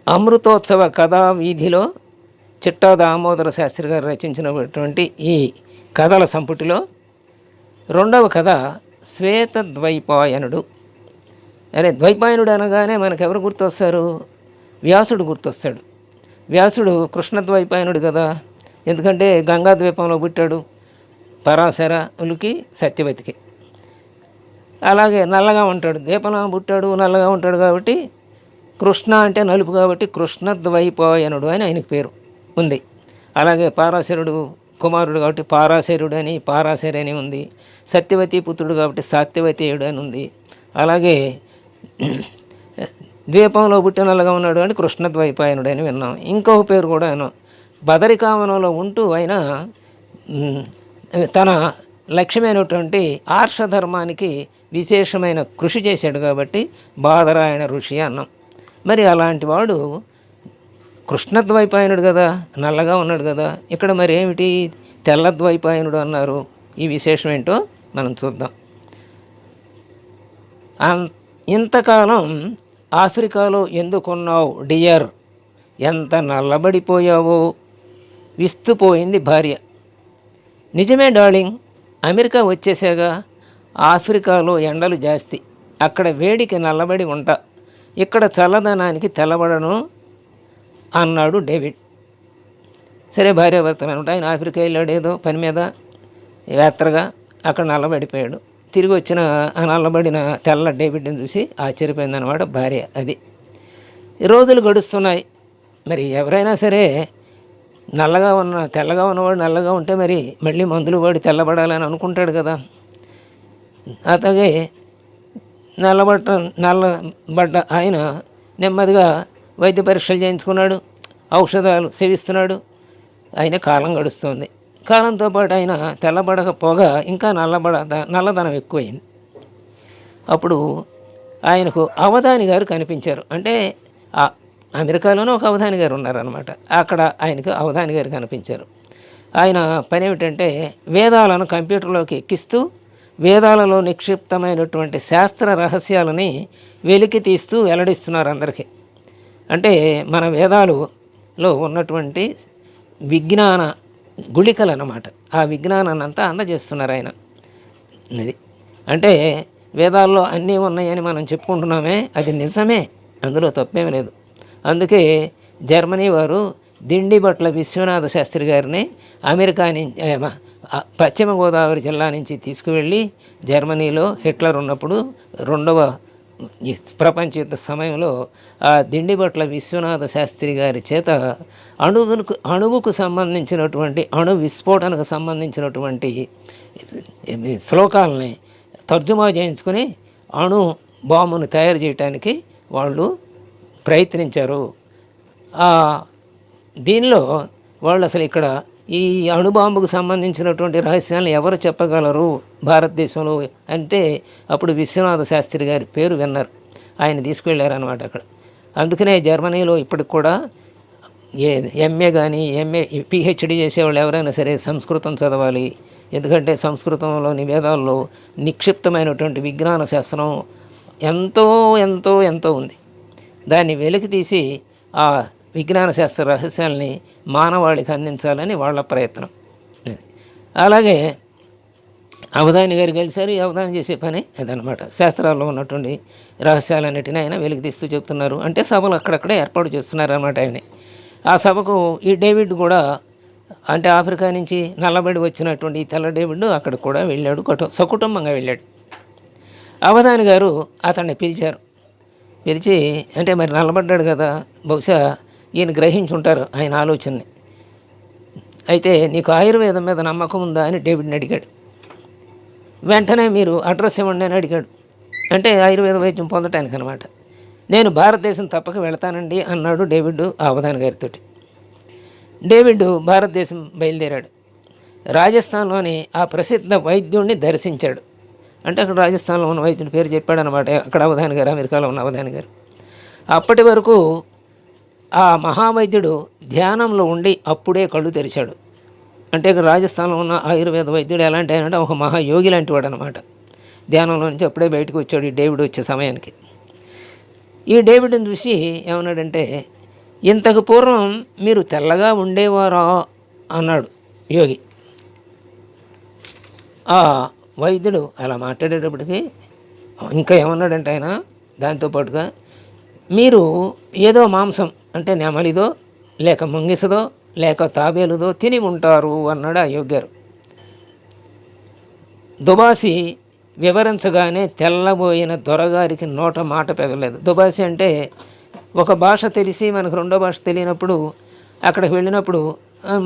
అమృతోత్సవ కథా వీధిలో చిట్టా దామోదర శాస్త్రి గారు రచించినటువంటి ఈ కథల సంపుటిలో రెండవ కథ శ్వేతద్వైపాయనుడు. అరే, ద్వైపాయనుడు అనగానే మనకెవరు గుర్తొస్తారు? వ్యాసుడు గుర్తొస్తాడు. వ్యాసుడు కృష్ణద్వైపాయనుడు కదా, ఎందుకంటే గంగా ద్వీపంలో పుట్టాడు, పరాశరులకి సత్యవతికి. అలాగే నల్లగా ఉంటాడు, ద్వీపంలో పుట్టాడు, నల్లగా ఉంటాడు కాబట్టి కృష్ణ అంటే నలుపు కాబట్టి కృష్ణద్వైపాయనుడు అని ఆయనకి పేరు ఉంది. అలాగే పరాశరుడు కుమారుడు కాబట్టి పారాశరుడు అని పారాశరి అని ఉంది. సత్యవతి పుత్రుడు కాబట్టి సత్యవతీయుడు అని ఉంది. అలాగే ద్వీపంలో పుట్టిన నల్లగా ఉన్నాడు అని కృష్ణద్వైపాయనుడు అని విన్నాం. ఇంకొక పేరు కూడా ఆయన బదరికావనంలో ఉంటూ ఆయన తన లక్ష్యమైనటువంటి ఆర్షధర్మానికి విశేషమైన కృషి చేశాడు కాబట్టి బాదరాయణ ఋషి అన్నాం. మరి అలాంటి వాడు కృష్ణద్వైపాయనుడు కదా, నల్లగా ఉన్నాడు కదా, ఇక్కడ మరి ఏమిటి తెల్లద్వైపాయనుడు అన్నారు? ఈ విశేషం ఏంటో మనం చూద్దాం. ఇంతకాలం ఆఫ్రికాలో ఎందుకున్నావు డియర్, ఎంత నల్లబడిపోయావో, విస్తుపోయింది భార్య. నిజమే డార్లింగ్, అమెరికా వచ్చేసాగా, ఆఫ్రికాలో ఎండలు జాస్తి, అక్కడ వేడికి నల్లబడి ఉంటా, ఇక్కడ చల్లదనానికి తెల్లబడను అన్నాడు డేవిడ్. సరే, భార్యాభర్తలు అనమాట. ఆయన ఆఫ్రికా వెళ్ళాడు ఏదో పని మీద యాత్రగా, అక్కడ నల్లబడిపోయాడు. తిరిగి వచ్చిన ఆ నల్లబడిన తెల్ల డేవిడ్ని చూసి ఆశ్చర్యపోయిందనమాట భార్య. అది రోజులు గడుస్తున్నాయి. మరి ఎవరైనా సరే తెల్లగా ఉన్నవాడు నల్లగా ఉంటే మరి మళ్ళీ మందులు వాడి తెల్లబడాలని అనుకుంటాడు కదా. అతగే నల్లబడ్డ ఆయన నెమ్మదిగా వైద్య పరీక్షలు చేయించుకున్నాడు, ఔషధాలు సేవిస్తున్నాడు. ఆయన కాలం గడుస్తుంది. కాలంతో పాటు ఆయన తెల్లబడకపోగా ఇంకా నల్లదనం ఎక్కువైంది. అప్పుడు ఆయనకు అవధాని గారు కనిపించారు. అంటే అమెరికాలోనే ఒక అవధాని గారు ఉన్నారనమాట. అక్కడ ఆయనకు అవధాని గారు కనిపించారు. ఆయన పని ఏమిటంటే వేదాలను కంప్యూటర్లోకి ఎక్కిస్తూ వేదాలలో నిక్షిప్తమైనటువంటి శాస్త్ర రహస్యాలని వెలికి తీస్తూ వెల్లడిస్తున్నారు అందరికీ. అంటే మన వేదాలలో ఉన్నటువంటి విజ్ఞాన గుళికలు అన్నమాట. ఆ విజ్ఞానాన్ని అంతా అందజేస్తున్నారు ఆయన. అది అంటే వేదాల్లో అన్నీ ఉన్నాయని మనం చెప్పుకుంటున్నామే, అది నిజమే, అందులో తప్పేమీ లేదు. అందుకే జర్మనీ వారు దిండిబట్ల విశ్వనాథ శాస్త్రి గారిని అమెరికా నుంచి పశ్చిమ గోదావరి జిల్లా నుంచి తీసుకువెళ్ళి జర్మనీలో హిట్లర్ ఉన్నప్పుడు రెండవ ప్రపంచ యుద్ధ సమయంలో ఆ దిండిబట్ల విశ్వనాథ శాస్త్రి గారి చేత అణువుకు సంబంధించినటువంటి అణు విస్ఫోటనకు సంబంధించినటువంటి శ్లోకాలని తర్జుమా చేయించుకుని అణు బాంబును తయారు చేయడానికి వాళ్ళు ప్రయత్నించారు. దీనిలో వాళ్ళు అసలు ఇక్కడ ఈ అణుబాంబుకు సంబంధించినటువంటి రహస్యాలను ఎవరు చెప్పగలరు భారతదేశంలో అంటే అప్పుడు విశ్వనాథ శాస్త్రి గారి పేరు విన్నారు. ఆయన తీసుకువెళ్ళారనమాట అక్కడ. అందుకనే జర్మనీలో ఇప్పటికి కూడా ఎంఏ కానీ పిహెచ్డి చేసేవాళ్ళు ఎవరైనా సరే సంస్కృతం చదవాలి. ఎందుకంటే సంస్కృతంలోని వేదాల్లో నిక్షిప్తమైనటువంటి విజ్ఞాన శాస్త్రం ఎంతో ఎంతో ఎంతో ఉంది. దాన్ని వెలికి తీసి ఆ విజ్ఞాన శాస్త్ర రహస్యాల్ని మానవాళికి అందించాలని వాళ్ళ ప్రయత్నం. అలాగే అవధాని గారు కలిసారు. అవధాని చేసే పని అదనమాట. శాస్త్రాల్లో ఉన్నటువంటి రహస్యాలన్నిటినీ ఆయన వెలికి తీస్తూ చెప్తున్నారు. అంటే సభలు అక్కడక్కడే ఏర్పాటు చేస్తున్నారు అన్నమాట ఆయన. ఆ సభకు ఈ డేవిడ్ కూడా, అంటే ఆఫ్రికా నుంచి నల్లబడి వచ్చినటువంటి ఈ తెల్ల డేవిడ్ అక్కడ కూడా వెళ్ళాడు, సకుటుంబంగా వెళ్ళాడు. అవధాని గారు అతన్ని పిలిచారు. పిలిచి, అంటే మరి నల్లబడ్డాడు కదా, బహుశా ఈయన గ్రహించుంటారు ఆయన ఆలోచనని. అయితే నీకు ఆయుర్వేదం మీద నమ్మకం ఉందా అని డేవిడ్ని అడిగాడు. వెంటనే మీరు అడ్రస్ ఇవ్వండి అని అడిగాడు. అంటే ఆయుర్వేద వైద్యం పొందటానికి అనమాట. నేను భారతదేశం తప్పక వెళతానండి అన్నాడు డేవిడ్ అవధాని గారితో. డేవిడ్ భారతదేశం బయలుదేరాడు. రాజస్థాన్లోని ఆ ప్రసిద్ధ వైద్యుడిని దర్శించాడు. అంటే అక్కడ రాజస్థాన్లో ఉన్న వైద్యుడి పేరు చెప్పాడు అనమాట. అక్కడ అవధాని గారు, అమెరికాలో ఉన్న అవధాని గారు. అప్పటి వరకు ఆ మహావైద్యుడు ధ్యానంలో ఉండి అప్పుడే కళ్ళు తెరిచాడు. అంటే ఇక్కడ రాజస్థాన్లో ఉన్న ఆయుర్వేద వైద్యుడు ఎలాంటి ఆయన అంటే ఒక మహాయోగి లాంటి వాడు అనమాట. ధ్యానంలో నుంచి అప్పుడే బయటకు వచ్చాడు ఈ డేవిడ్ వచ్చే సమయానికి. ఈ డేవిడ్ని చూసి ఏమన్నాడంటే, ఇంతకు పూర్వం మీరు తెల్లగా ఉండేవారా అన్నాడు యోగి. ఆ వైద్యుడు అలా మాట్లాడేటప్పటికి ఇంకా ఏమన్నాడంటే ఆయన దాంతోపాటుగా, మీరు ఏదో మాంసం అంటే నెమలిదో లేక ముంగిసదో లేక తాబేలుదో తిని ఉంటారు అన్నాడు ఆ యోగి గారు. దుబాసి వివరించగానే తెల్లబోయిన దొరగారికి నోట మాట పెగలేదు. దుబాసి అంటే ఒక భాష తెలిసి మనకు రెండో భాష తెలియనప్పుడు అక్కడికి వెళ్ళినప్పుడు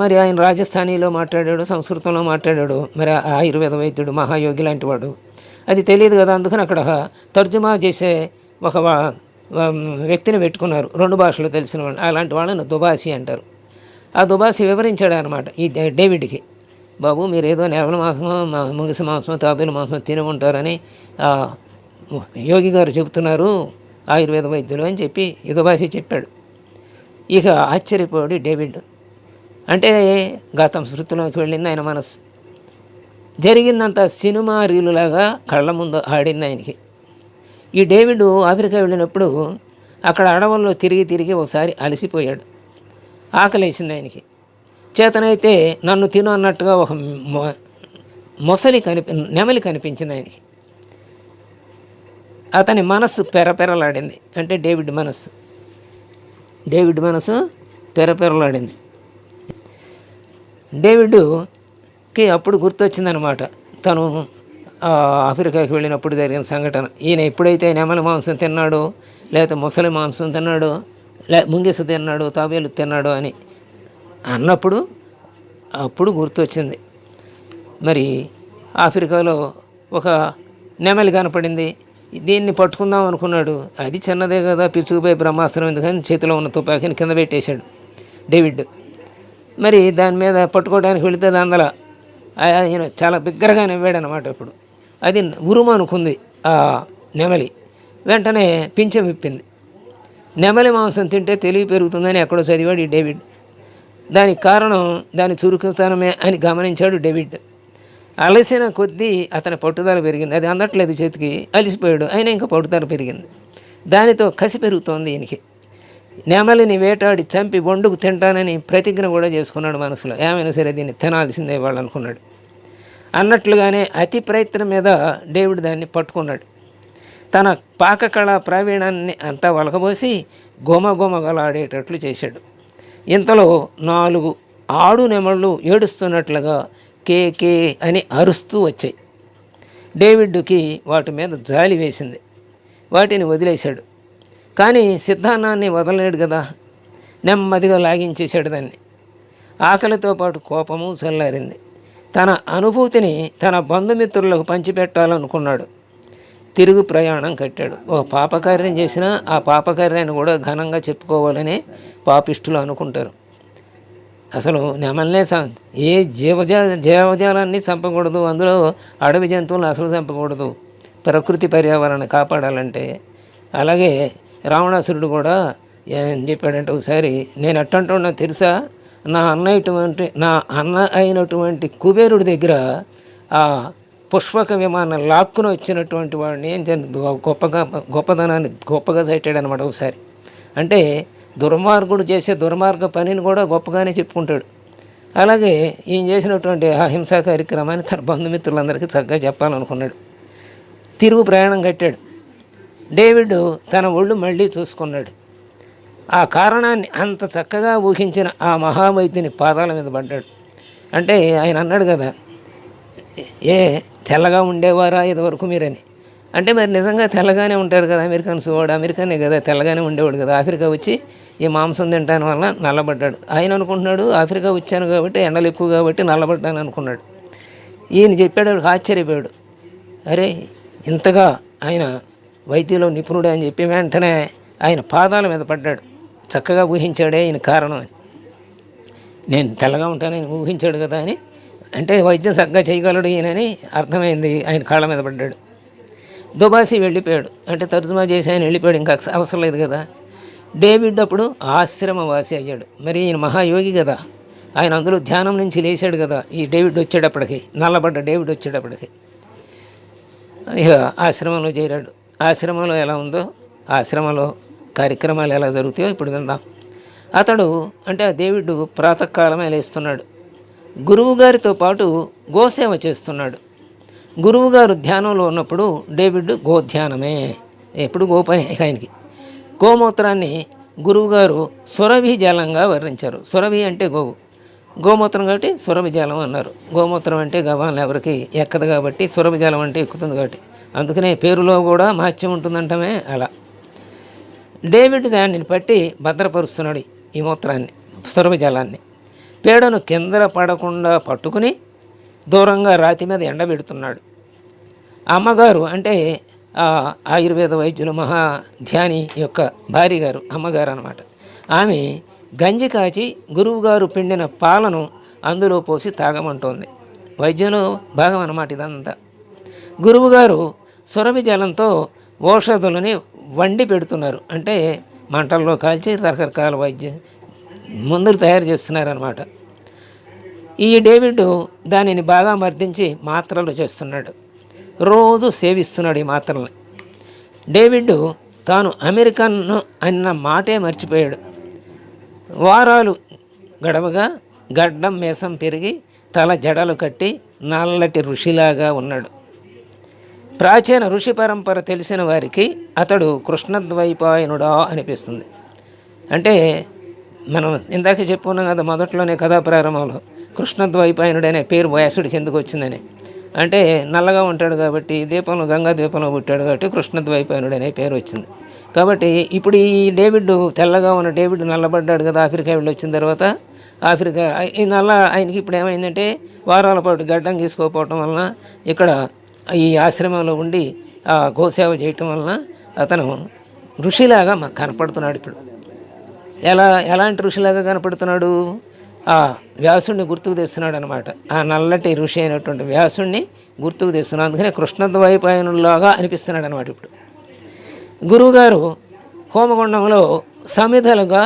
మరి ఆయన రాజస్థానీలో మాట్లాడాడు, సంస్కృతంలో మాట్లాడాడు, మరి ఆయుర్వేద వైద్యుడు మహాయోగి లాంటి వాడు, అది తెలియదు కదా. అందుకని అక్కడ తర్జుమా చేసే ఒక వ్యక్తిని పెట్టుకున్నారు, రెండు భాషలు తెలిసిన వాళ్ళు. అలాంటి వాళ్ళని దుబాసి అంటారు. ఆ దుబాసి వివరించాడు అనమాట ఈ డేవిడ్కి, బాబు మీరు ఏదో నెమలి మాంసం ముగిసి మాంసం తాబేలు మాంసం తిని ఉంటారని యోగి గారు చెబుతున్నారు, ఆయుర్వేద వైద్యులు అని చెప్పి దుబాసి చెప్పాడు. ఇక ఆశ్చర్యపోయాడు డేవిడ్. అంటే గతం శృతిలోకి వెళ్ళింది ఆయన మనసు. జరిగిందంత సినిమా రీలులాగా కళ్ళ ముందు ఆడింది ఆయనకి. ఈ డేవిడ్ ఆఫ్రికా వెళ్ళినప్పుడు అక్కడ అడవుల్లో తిరిగి తిరిగి ఒకసారి అలసిపోయాడు, ఆకలేసింది ఆయనకి. చేతనైతే నన్ను తిను అన్నట్టుగా ఒక నెమలి కనిపించింది ఆయనకి. అతని మనస్సు పెరపెరలాడింది. అంటే డేవిడ్ మనసు పెరపెరలాడింది. డేవిడ్కి అప్పుడు గుర్తొచ్చిందనమాట తను ఆఫ్రికాకి వెళ్ళినప్పుడు జరిగిన సంఘటన. ఈయన ఎప్పుడైతే నెమలి మాంసం తిన్నాడో లేకపోతే ముసలి మాంసం తిన్నాడో ముంగిస తిన్నాడు తాబేలు తిన్నాడు అని అన్నప్పుడు అప్పుడు గుర్తొచ్చింది. మరి ఆఫ్రికాలో ఒక నెమలి కనపడింది, దీన్ని పట్టుకుందాం అనుకున్నాడు. అది చిన్నదే కదా, పిచ్చుకుపోయి బ్రహ్మాస్త్రం ఎందుకని చేతిలో ఉన్న తుపాకీని కింద పెట్టేశాడు డేవిడ్. మరి దాని మీద పట్టుకోవడానికి వెళితే అందులో ఆయన చాలా బిగ్గరగా నవ్వాడు అనమాట. ఇప్పుడు అది ఉరుము అనుకుంది ఆ నెమలి, వెంటనే పింఛం విప్పింది. నెమలి మాంసం తింటే తెలివి పెరుగుతుందని ఎక్కడో చదివాడు ఈ డేవిడ్. దానికి కారణం దాని చురుకుతనమే అని గమనించాడు డేవిడ్. అలసిన కొద్దీ అతని పట్టుదల పెరిగింది. అది అందట్లేదు చేతికి, అలిసిపోయాడు, అయినా ఇంకా పట్టుదల పెరిగింది. దానితో కసి పెరుగుతోంది ఈయనకి. నెమలిని వేటాడి చంపి వండుకు తింటానని ప్రతిజ్ఞ కూడా చేసుకున్నాడు మనసులో. ఏమైనా సరే దీన్ని తినాల్సిందే వాళ్ళు అనుకున్నాడు. అన్నట్లుగానే అతి ప్రయత్నం మీద డేవిడ్ దాన్ని పట్టుకున్నాడు. తన పాకకళ ప్రావీణాన్ని అంతా వలకబోసి గోమగోమగలాడేటట్లు చేశాడు. ఇంతలో 4 ఆడు నెమళ్ళు ఏడుస్తున్నట్లుగా కే కే అని అరుస్తూ వచ్చాయి. డేవిడ్కి వాటి మీద జాలి వేసింది, వాటిని వదిలేశాడు. కానీ సిద్ధాన్నాన్ని వదలలేడు కదా, నెమ్మదిగా లాగించేశాడు దాన్ని. ఆకలితో పాటు కోపము చల్లారింది. తన అనుభూతిని తన బంధుమిత్రులకు పంచిపెట్టాలనుకున్నాడు. తిరుగు ప్రయాణం కట్టాడు. ఓ పాపకార్యం చేసినా ఆ పాపకార్యాన్ని కూడా ఘనంగా చెప్పుకోవాలని పాపిష్టులు అనుకుంటారు. అసలు నెమల్నే ఏ జీవజాలాన్ని చంపకూడదు, అందులో అడవి జంతువులను అసలు చంపకూడదు, ప్రకృతి పర్యావరణాన్ని కాపాడాలంటే. అలాగే రావణాసురుడు కూడా ఏం చెప్పాడంటే, ఒకసారి నేను ఎట్టంటున్నా తెలుసా, నా అన్న అయినటువంటి కుబేరుడి దగ్గర ఆ పుష్పక విమానం లాక్కుని వచ్చినటువంటి వాడిని గొప్పగా సైటాడు అనమాట ఒకసారి. అంటే దుర్మార్గుడు చేసే దుర్మార్గ పనిని కూడా గొప్పగానే చెప్పుకుంటాడు. అలాగే ఈయన చేసినటువంటి ఆ హింసా కార్యక్రమాన్ని తన బంధుమిత్రులందరికీ చక్కగా చెప్పాలనుకున్నాడు. తిరుగు ప్రయాణం కట్టాడు. డేవిడ్ తన ఒళ్ళు మళ్ళీ చూసుకున్నాడు. ఆ కారణాన్ని అంత చక్కగా ఊహించిన ఆ మహావైద్యుని పాదాల మీద పడ్డాడు. అంటే ఆయన అన్నాడు కదా, తెల్లగా ఉండేవారా ఇదివరకు మీరని. అంటే మరి నిజంగా తెల్లగానే ఉంటారు కదా అమెరికన్స్. వాడు అమెరికానే కదా, తెల్లగానే ఉండేవాడు కదా. ఆఫ్రికా వచ్చి ఈ మాంసం తింటాను వల్ల నల్లబడ్డాడు. ఆయన అనుకుంటున్నాడు ఆఫ్రికా వచ్చాను కాబట్టి ఎండలు ఎక్కువ కాబట్టి నల్లబడ్డాను అనుకున్నాడు. ఈయన చెప్పాడు, ఆశ్చర్యపోయాడు. అరే ఇంతగా ఆయన వైద్యులో నిపుణుడు అని చెప్పి వెంటనే ఆయన పాదాల మీద పడ్డాడు. చక్కగా ఊహించాడే ఈయన కారణం అని. నేను తెల్లగా ఉంటానని ఊహించాడు కదా అని, అంటే వైద్యం చక్కగా చేయగలడు ఈయనని అర్థమైంది. ఆయన కాళ్ళ మీద పడ్డాడు. దుబాసి వెళ్ళిపోయాడు. అంటే తర్జుమా చేసి ఆయన వెళ్ళిపోయాడు, ఇంకా అవసరం లేదు కదా. డేవిడ్ అప్పుడు ఆశ్రమవాసి అయ్యాడు. మరి ఈయన మహాయోగి కదా, ఆయన అందులో ధ్యానం నుంచి లేచాడు కదా. ఈ డేవిడ్ వచ్చేటప్పటికి, నల్లబడ్డ డేవిడ్ వచ్చేటప్పటికి ఇక ఆశ్రమంలో చేరాడు. ఆశ్రమంలో ఎలా ఉందో, ఆశ్రమంలో కార్యక్రమాలు ఎలా జరుగుతాయో ఇప్పుడు విందాం. అతడు అంటే ఆ డేవిడ్ ప్రాతకాలమే లేస్తున్నాడు. గురువుగారితో పాటు గోసేవ చేస్తున్నాడు. గురువుగారు ధ్యానంలో ఉన్నప్పుడు డేవిడ్ గోధ్యానమే, ఎప్పుడు గోపని ఆయనకి. గోమూత్రాన్ని గురువుగారు సురభి జలంగా వర్ణించారు. సురభి అంటే గోవు, గోమూత్రం కాబట్టి సురభి జలం అన్నారు. గోమూత్రం అంటే గవాలను ఎవరికి ఎక్కదు కాబట్టి సురభి జలం అంటే ఎక్కుతుంది కాబట్టి, అందుకనే పేరులో కూడా మహత్యం ఉంటుందంటమే. అలా డేవిడ్ దానిని పట్టి భద్రపరుస్తున్నాడు ఈ మూత్రాన్ని, సురభి జలాన్ని. పేడను కింద పడకుండా పట్టుకుని దూరంగా రాతి మీద ఎండబెడుతున్నాడు. అమ్మగారు అంటే ఆయుర్వేద వైద్యులు మహాధ్యాని యొక్క భార్య గారు, అమ్మగారు అన్నమాట. ఆమె గంజి కాచి గురువుగారు పిండిన పాలను అందులో పోసి తాగమంటోంది. వైద్యులు భాగం అన్నమాట ఇదంతా. గురువుగారు సురభి జలంతో ఔషధులని వండి పెడుతున్నారు, అంటే మంటల్లో కాల్చి రకరకాల మందులు తయారు చేస్తున్నారన్నమాట. ఈ డేవిడ్ దానిని బాగా మర్దించి మాత్రలు చేస్తున్నాడు, రోజు సేవిస్తున్నాడు ఈ మాత్రల్ని. డేవిడ్ తాను అమెరికన్ అన్న మాటే మర్చిపోయాడు. వారాలు గడవగా గడ్డం మేసం పెరిగి తల జడలు కట్టి నల్లటి ఋషిలాగా ఉన్నాడు. ప్రాచీన ఋషి పరంపర తెలిసిన వారికి అతడు కృష్ణద్వైపాయనుడా అనిపిస్తుంది. అంటే మనం ఇందాక చెప్పుకున్నాం కదా మొదట్లోనే కథా ప్రారంభంలో, కృష్ణద్వైపాయనుడు అనే పేరు వ్యాసుడికి ఎందుకు వచ్చిందని. అంటే నల్లగా ఉంటాడు కాబట్టి, దీపంలో గంగా ద్వీపంలో పుట్టాడు కాబట్టి కృష్ణద్వైపాయనుడు అనే పేరు వచ్చింది. కాబట్టి ఇప్పుడు ఈ డేవిడ్ తెల్లగా ఉన్న డేవిడ్ నల్లబడ్డాడు కదా ఆఫ్రికా వెళ్ళి వచ్చిన తర్వాత. ఆఫ్రికా ఈ నల్ల ఆయనకి ఇప్పుడు ఏమైందంటే వారాల పాటు గడ్డం గీసుకోకపోవటం వలన, ఇక్కడ ఈ ఆశ్రమంలో ఉండి గోసేవ చేయటం వలన అతను ఋషిలాగా కనపడుతున్నాడు. ఇప్పుడు ఎలాంటి ఋషిలాగా కనపడుతున్నాడు? ఆ వ్యాసుడిని గుర్తుకు తెస్తున్నాడు అనమాట. ఆ నల్లటి ఋషి అయినటువంటి వ్యాసుడిని గుర్తుకు తెస్తున్నాడు. అందుకనే కృష్ణద్వైపాయనులాగా అనిపిస్తున్నాడు అనమాట. ఇప్పుడు గురువుగారు హోమగుండంలో సమిధలుగా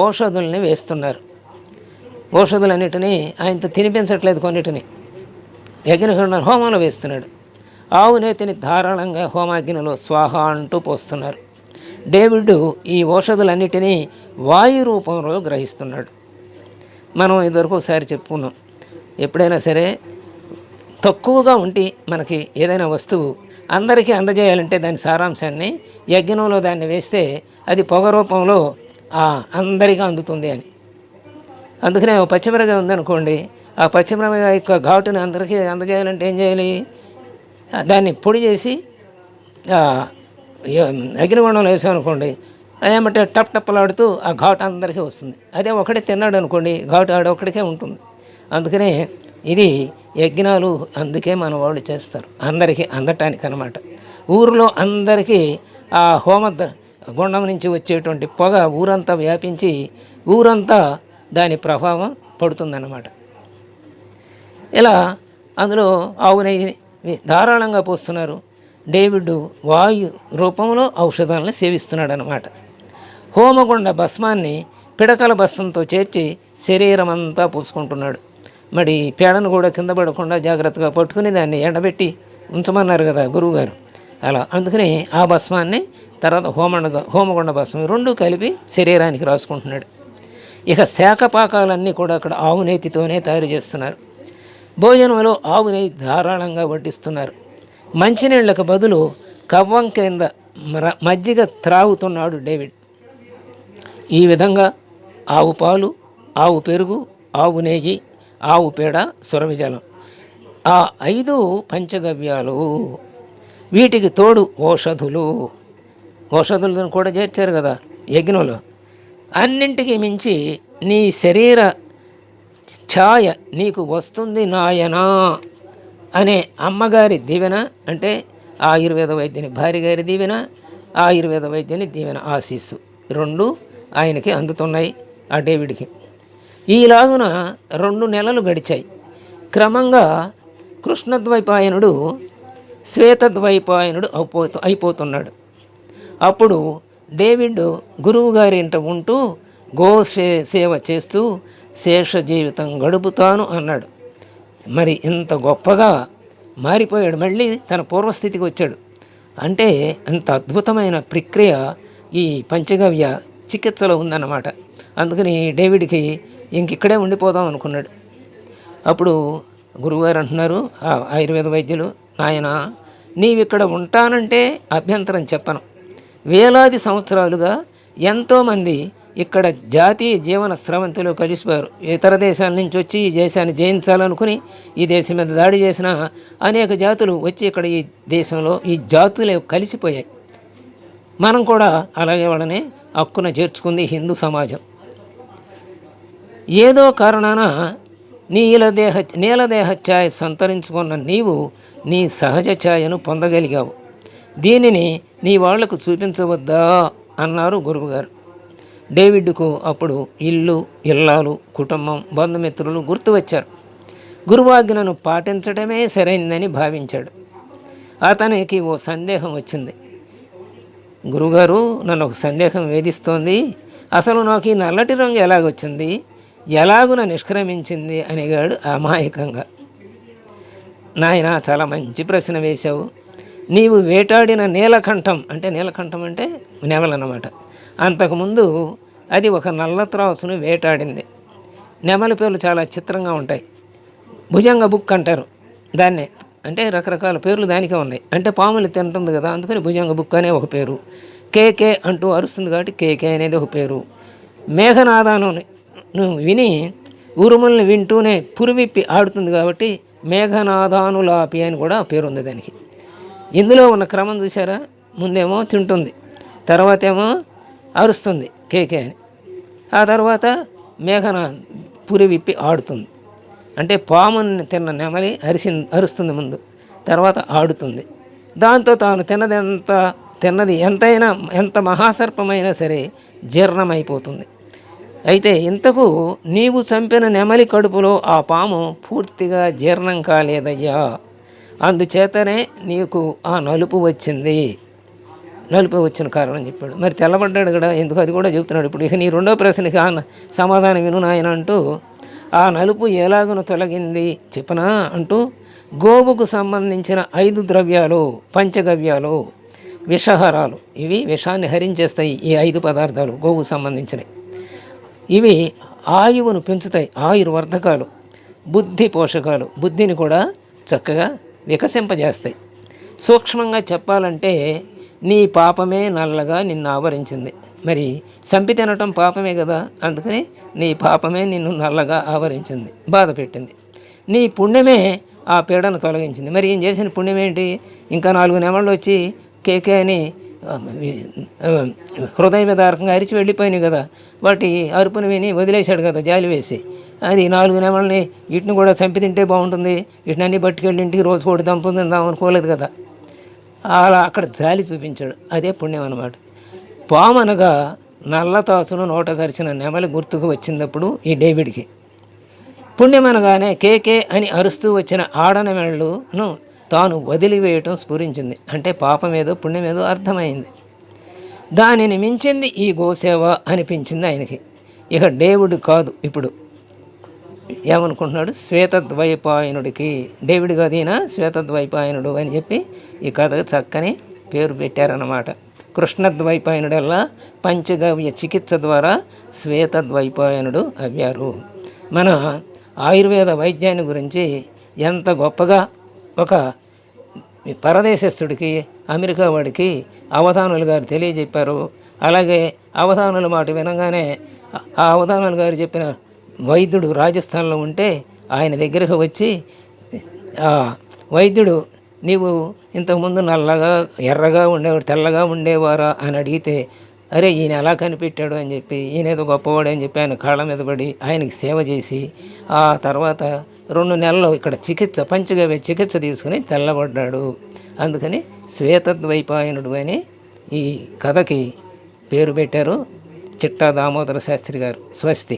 ఔషధుల్ని వేస్తున్నారు. ఔషధులన్నిటినీ ఆయనతో తినిపించట్లేదు, కొన్నిటిని యజ్ఞగుండం హోమంలో వేస్తున్నాడు. ఆవు నేతిని ధారాళంగా హోమాగ్నిలో స్వాహ అంటూ పోస్తున్నారు. డేవిడ్ ఈ ఔషధులన్నిటినీ వాయు రూపంలో గ్రహిస్తున్నాడు. మనం ఇదివరకు ఒకసారి చెప్పుకున్నాం, ఎప్పుడైనా సరే తక్కువగా ఉండి మనకి ఏదైనా వస్తువు అందరికీ అందజేయాలంటే దాని సారాంశాన్ని యజ్ఞంలో దాన్ని వేస్తే అది పొగ రూపంలో అందరికీ అందుతుంది అని. అందుకనే పచ్చిమిరపకాయ ఉందనుకోండి, ఆ పచ్చిమిరపకాయ యొక్క ఘాటుని అందరికీ అందజేయాలంటే ఏం చేయాలి? దాన్ని పొడి చేసి అగ్నిగుండంలో వేసామనుకోండి, ఏమంటే టప్ టప్పలాడుతూ ఆ ఘాటు అందరికీ వస్తుంది. అదే ఒకటే తిన్నాడు అనుకోండి, ఘాటు ఆడొక్కడికే ఉంటుంది. అందుకనే ఇది యజ్ఞాలు అందుకే మన వాళ్ళు చేస్తారు, అందరికీ అందటానికి అన్నమాట. ఊరిలో అందరికీ ఆ గుండం నుంచి వచ్చేటువంటి పొగ ఊరంతా వ్యాపించి ఊరంతా దాని ప్రభావం పడుతుందన్నమాట. ఇలా అందులో ఆవు నెయ్యి ధారాళంగా పోస్తున్నారు. డేవిడ్ వాయు రూపంలో ఔషధాలను సేవిస్తున్నాడు అన్నమాట. హోమగుండ భస్మాన్ని పిడకల భస్మంతో చేర్చి శరీరం అంతా పూసుకుంటున్నాడు. మరి పేడను కూడా కింద పడకుండా జాగ్రత్తగా పట్టుకుని దాన్ని ఎండబెట్టి ఉంచమన్నారు కదా గురువుగారు. అలా అందుకని ఆ భస్మాన్ని తర్వాత హోమగుండ భస్మం రెండు కలిపి శరీరానికి రాసుకుంటున్నాడు. ఇక శాఖపాకాలన్నీ కూడా అక్కడ ఆవు నేతితోనే తయారు చేస్తున్నారు. భోజనంలో ఆవు నెయ్యి ధారాళంగా వడ్డిస్తున్నారు. మంచినీళ్లకు బదులు కవ్వం క్రింద మజ్జిగ త్రాగుతున్నాడు డేవిడ్. ఈ విధంగా ఆవు పాలు, ఆవు పెరుగు, ఆవు నెయ్యి, ఆవు పేడ, సురభి జలం, ఆ 5 పంచగవ్యాలు, వీటికి తోడు ఔషధులను కూడా చేర్చారు కదా యజ్ఞంలో. అన్నింటికి మించి నీ శరీర ఛాయ నీకు వస్తుంది నాయనా అనే అమ్మగారి దీవెన, అంటే ఆయుర్వేద వైద్యుని భార్య గారి దీవెన, ఆయుర్వేద వైద్యుని దీవెన ఆశీస్సు రెండు ఆయనకి అందుతున్నాయి ఆ డేవిడ్కి. ఈలాగున 2 నెలలు గడిచాయి. క్రమంగా కృష్ణద్వైపాయనుడు శ్వేతద్వైపాయనుడు అయిపోతున్నాడు. అప్పుడు డేవిడ్ గురువు గారి ఇంట ఉంటూ సేవ చేస్తూ శేష జీవితం గడుపుతాను అన్నాడు. మరి ఇంత గొప్పగా మారిపోయాడు, మళ్ళీ తన పూర్వస్థితికి వచ్చాడు. అంటే అంత అద్భుతమైన ప్రక్రియ ఈ పంచగవ్య చికిత్సలో ఉందన్నమాట. అందుకని డేవిడ్కి ఇక్కడే ఉండిపోదాం అనుకున్నాడు. అప్పుడు గురువుగారు అంటున్నారు, ఆయుర్వేద వైద్యులు, నాయన నీవిక్కడ ఉంటానంటే అభ్యంతరం చెప్పను. వేలాది సంవత్సరాలుగా ఎంతోమంది ఇక్కడ జాతీయ జీవన స్రవంతిలో కలిసిపోయారు. ఇతర దేశాల నుంచి వచ్చి ఈ దేశాన్ని జయించాలనుకుని ఈ దేశం మీద దాడి చేసిన అనేక జాతులు వచ్చి ఇక్కడ ఈ దేశంలో ఈ జాతులే కలిసిపోయాయి. మనం కూడా అలాగే వాళ్ళని హక్కున చేర్చుకుంది హిందూ సమాజం. ఏదో కారణాన నీలదేహ ఛాయ సంతరించుకున్న నీవు నీ సహజ ఛాయను పొందగలిగావు. దీనిని నీ వాళ్లకు చూపించవద్దా అన్నారు గురువుగారు. డేవిడ్కు అప్పుడు ఇల్లు, ఇల్లాలు, కుటుంబం, బంధుమిత్రులు గుర్తు వచ్చారు. గురువాజ్ఞను పాటించడమే సరైందని భావించాడు. అతనికి ఓ సందేహం వచ్చింది. గురుగారు, నన్ను ఒక సందేహం వేధిస్తోంది. అసలు నాకు ఈ నల్లటి రంగు ఎలాగొచ్చింది, ఎలాగున నిష్క్రమించింది అనిగాడు అమాయకంగా. నాయన, చాలా మంచి ప్రశ్న వేశావు. నీవు వేటాడిన నీలకంఠం అంటే నెమలన్నమాట. అంతకుముందు అది ఒక నల్ల త్రాసును వేటాడింది. నెమలి పేర్లు చాలా చిత్రంగా ఉంటాయి. భుజంగ బుక్ అంటారు దాన్నే, అంటే రకరకాల పేర్లు దానికే ఉన్నాయి. అంటే పాములు తింటుంది కదా, అందుకని భుజంగ బుక్ అనే ఒక పేరు. కేకే అంటూ అరుస్తుంది కాబట్టి కేకే అనేది ఒక పేరు. మేఘనాదాను విని ఉరుములను వింటూనే పురివిప్పి ఆడుతుంది కాబట్టి మేఘనాదానులాపి అని కూడా పేరు ఉంది దానికి. ఇందులో ఉన్న క్రమం చూసారా? ముందేమో తింటుంది, తర్వాత ఏమో అరుస్తుంది కేకే అని, ఆ తర్వాత పురి విప్పి ఆడుతుంది. అంటే పాముని తిన్న నెమలి అరుస్తుంది ముందు, తర్వాత ఆడుతుంది. దాంతో తాను తిన్నది ఎంతైనా ఎంత మహాసర్పమైనా సరే జీర్ణమైపోతుంది. అయితే ఇంతకు నీవు చంపిన నెమలి కడుపులో ఆ పాము పూర్తిగా జీర్ణం కాలేదయ్యా, అందుచేతనే నీకు ఆ నలుపు వచ్చింది. నలుపు వచ్చిన కారణం చెప్పాడు. మరి తెల్లబడ్డాడు కదా, ఎందుకు అది కూడా చెబుతున్నాడు. ఇప్పుడు ఇక నీ రెండో ప్రశ్నకి సమాధానం విను నాయన అంటూ, ఆ నలుపు ఎలాగున తొలగింది చెప్పనా అంటూ, గోవుకు సంబంధించిన 5 ద్రవ్యాలు, పంచగవ్యాలు, విషహరాలు, ఇవి విషాన్ని హరించేస్తాయి. ఈ 5 పదార్థాలు గోవుకు సంబంధించినవి. ఇవి ఆయువును పెంచుతాయి, ఆయుర్వర్ధకాలు, బుద్ధి పోషకాలు, బుద్ధిని కూడా చక్కగా వికసింపజేస్తాయి. సూక్ష్మంగా చెప్పాలంటే నీ పాపమే నల్లగా నిన్ను ఆవరించింది. మరి చంపి తినటం పాపమే కదా, అందుకని నీ పాపమే నిన్ను నల్లగా ఆవరించింది, బాధ పెట్టింది. నీ పుణ్యమే ఆ పీడను తొలగించింది. మరి ఏం చేసిన పుణ్యం ఏంటి? ఇంకా 4 నెమళ్ళు వచ్చి కేకే అని హృదయ విదారకంగా అరిచి వెళ్ళిపోయినాయి కదా, వాటి అరుపును విని వదిలేశాడు కదా జాలి వేసి. అది 4 నెమళ్ళని వీటిని కూడా చంపి తింటే బాగుంటుంది, వీటిని అన్ని పట్టుకెళ్ళి ఇంటికి రోజు కోడి దంపుతుందాం అనుకోలేదు కదా, అలా అక్కడ జాలి చూపించాడు. అదే పుణ్యం అన్నమాట. పాము అనగా నల్లతాసును నోట గరిచిన నెమలి గుర్తుకు వచ్చినప్పుడు ఈ డేవిడ్కి. పుణ్యం అనగానే కేకే అని అరుస్తూ వచ్చిన ఆడనెమళ్ళను తాను వదిలివేయటం స్ఫురించింది. అంటే పాపమేదో పుణ్యమేదో అర్థమైంది. దానిని మించింది ఈ గోసేవ అనిపించింది ఆయనకి. ఇక డేవిడ్ కాదు, ఇప్పుడు ఏమనుకుంటున్నాడు? శ్వేతద్వైపాయనుడికి. డేవిడ్ కాదు ఈయన, శ్వేతద్వైపాయనుడు అని చెప్పి ఈ కథకు చక్కని పేరు పెట్టారన్నమాట. కృష్ణద్వైపాయనుడల్లా పంచగవ్య చికిత్స ద్వారా శ్వేతద్వైపాయనుడు అవ్వారు. మన ఆయుర్వేద వైద్యాన్ని గురించి ఎంత గొప్పగా ఒక పరదేశస్థుడికి, అమెరికా వాడికి అవధానులు గారు తెలియజెప్పారు. అలాగే అవధానుల మాట వినగానే ఆ అవధానులు గారు చెప్పిన వైద్యుడు రాజస్థాన్లో ఉంటే ఆయన దగ్గరకు వచ్చి, వైద్యుడు నీవు ఇంతకుముందు నల్లగా ఎర్రగా ఉండేవాడు, తెల్లగా ఉండేవారా అని అడిగితే, అరే ఈయన ఎలా కనిపెట్టాడు అని చెప్పి, ఈయన ఏదో గొప్పవాడు అని చెప్పి ఆయన కాళ్ళ మీద పడి ఆయనకి సేవ చేసి, ఆ తర్వాత 2 నెలలు ఇక్కడ పంచగవ్య చికిత్స తీసుకుని తెల్లబడ్డాడు. అందుకని శ్వేతద్వైపాయనుడు అని ఈ కథకి పేరు పెట్టారు చిట్టా దామోదర శాస్త్రి గారు. స్వస్తి.